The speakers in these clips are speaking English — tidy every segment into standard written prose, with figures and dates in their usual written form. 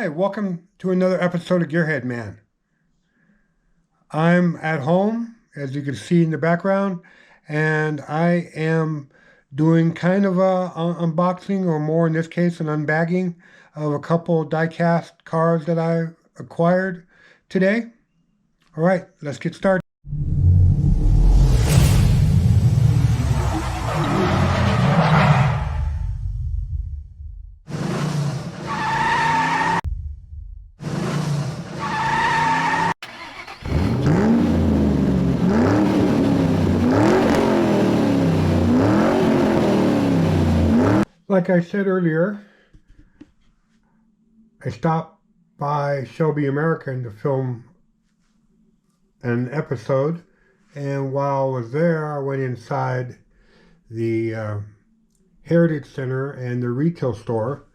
Hi, welcome to another episode of Gearhead Man. I'm at home, as you can see in the background, and I am doing kind of a unboxing, or more in this case, an unbagging of a couple die-cast cars that I acquired today. All right, let's get started. Like I said earlier, I stopped by Shelby American to film an episode, and while I was there, I went inside the Heritage Center and the retail store,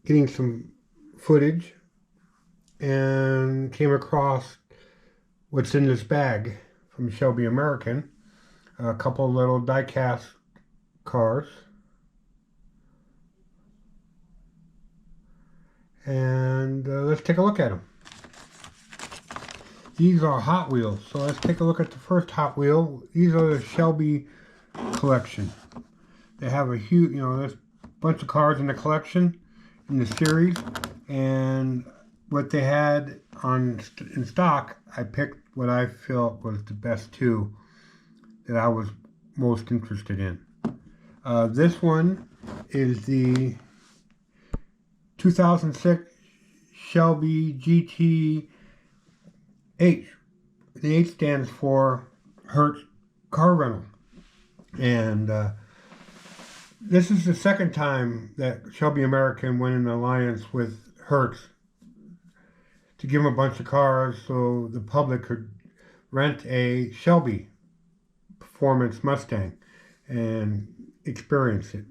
getting some footage, and came across what's in this bag from Shelby American. A couple of little die-cast cars. And let's take a look at them. These are Hot Wheels, so let's take a look at the first Hot Wheel. These are the Shelby collection. They have a huge, there's a bunch of cars in the collection, in the series, and what they had in stock, I picked what I felt was the best two that I was most interested in. This one is the 2006 Shelby GT H. The H stands for Hertz Car Rental. And this is the second time that Shelby American went in alliance with Hertz to give them a bunch of cars so the public could rent a Shelby Performance Mustang and experience it.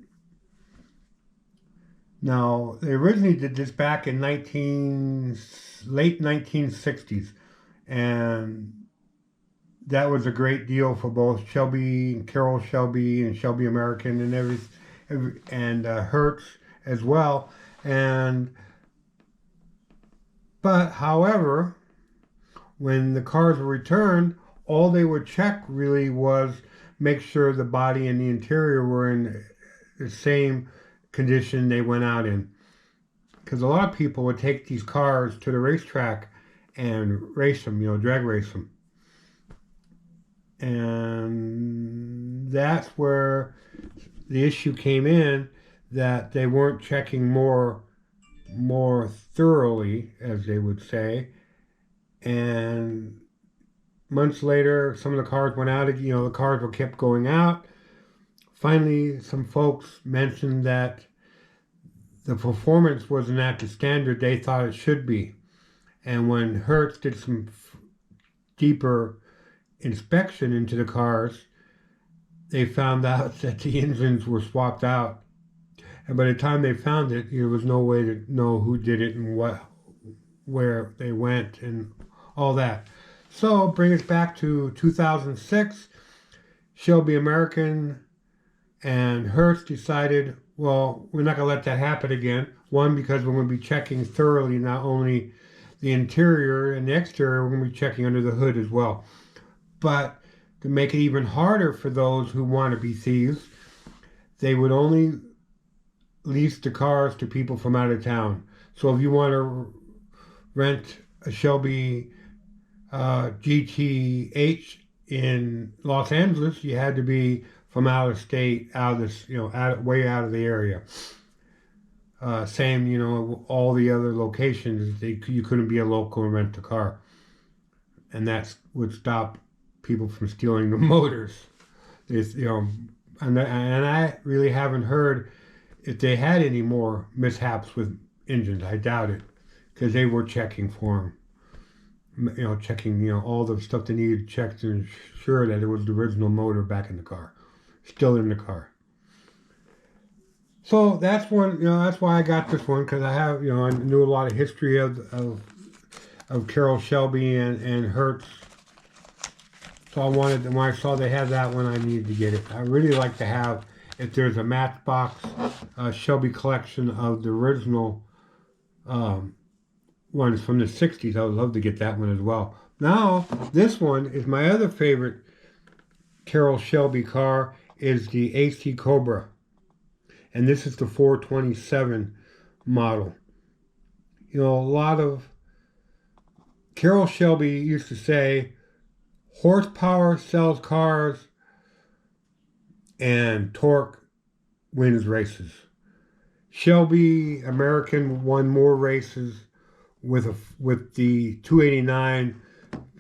Now, they originally did this back in late 1960s, and that was a great deal for both Shelby and Carroll Shelby and Shelby American and Hertz as well. But however, when the cars were returned, all they would check really was make sure the body and the interior were in the same condition they went out in, because a lot of people would take these cars to the racetrack and race them, drag race them, and that's where the issue came in, that they weren't checking more thoroughly, as they would say. And months later, some of the cars went out, the cars were kept going out. Finally, some folks mentioned that the performance wasn't at the standard they thought it should be. And when Hertz did some deeper inspection into the cars, they found out that the engines were swapped out. And by the time they found it, there was no way to know who did it and where they went and all that. So bring us back to 2006. Shelby American and Hertz decided, well, we're not going to let that happen again. One, because we're going to be checking thoroughly not only the interior and the exterior, we're going to be checking under the hood as well. But to make it even harder for those who want to be thieves, they would only lease the cars to people from out of town. So if you want to rent a Shelby GTH in Los Angeles, you had to be from out of state, way out of the area. Same, all the other locations, you couldn't be a local and rent a car. And that would stop people from stealing the motors. And I really haven't heard if they had any more mishaps with engines. I doubt it, because they were checking for them. Checking, all the stuff they needed to check to ensure that it was the original motor back in the car. Still in the car. So that's one, that's why I got this one, because I have, I knew a lot of history of Carroll Shelby and Hertz. So I wanted, when I saw they had that one, I needed to get it. I really like to have, if there's a Matchbox Shelby collection of the original um, ones from the 60s. I would love to get that one as well. Now, this one is my other favorite Carroll Shelby car is the AC Cobra. And this is the 427 model. You know, a lot of Carroll Shelby used to say horsepower sells cars and torque wins races. Shelby American won more races with the 289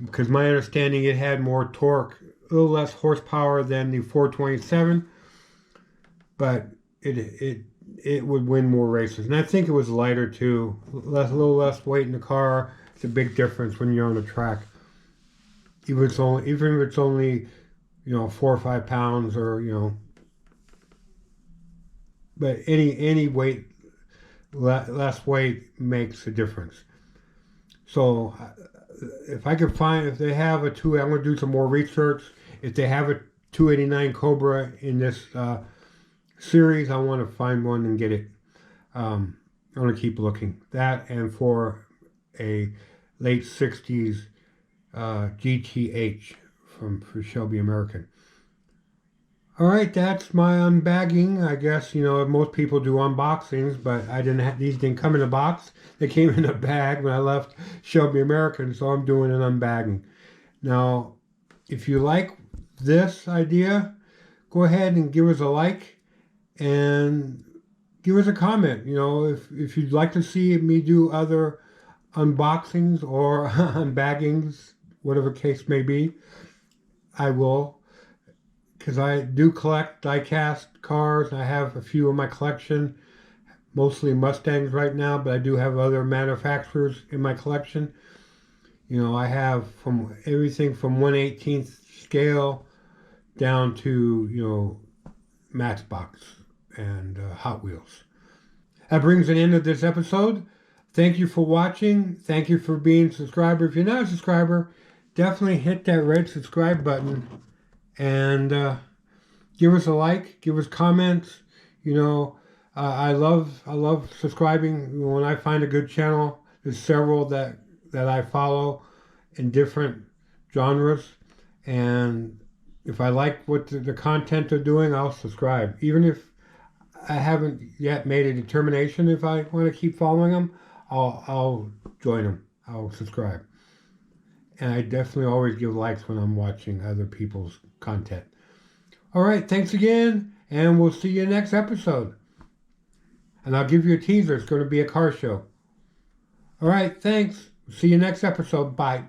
because my understanding it had more torque, a little less horsepower than the 427, but it would win more races. And I think it was lighter too, a little less weight in the car. It's a big difference when you're on the track. Even if it's only 4 or 5 pounds, or but any weight, less weight makes a difference. So if they have I'm going to do some more research. If they have a 289 Cobra in this series, I want to find one and get it. I want to keep looking. That, and for a late 60s GTH for Shelby American. All right, that's my unbagging. I guess most people do unboxings, but these didn't come in a box. They came in a bag when I left Shelby American, so I'm doing an unbagging. Now, if you like this idea, go ahead and give us a like and give us a comment. If you'd like to see me do other unboxings or unbaggings, whatever case may be, I will, because I do collect die-cast cars. I have a few in my collection, mostly Mustangs right now, but I do have other manufacturers in my collection. I have from everything from 1/18th scale down to Matchbox and Hot Wheels. That brings an end of this episode. Thank you for watching. Thank you for being a subscriber. If you're not a subscriber, definitely hit that red subscribe button and give us a like, give us comments. I love subscribing. When I find a good channel, there's several that I follow in different genres, and if I like what the content they're doing, I'll subscribe. Even if I haven't yet made a determination if I want to keep following them, I'll join them. I'll subscribe. And I definitely always give likes when I'm watching other people's content. All right, thanks again, and we'll see you next episode. And I'll give you a teaser. It's going to be a car show. All right, thanks. See you next episode. Bye.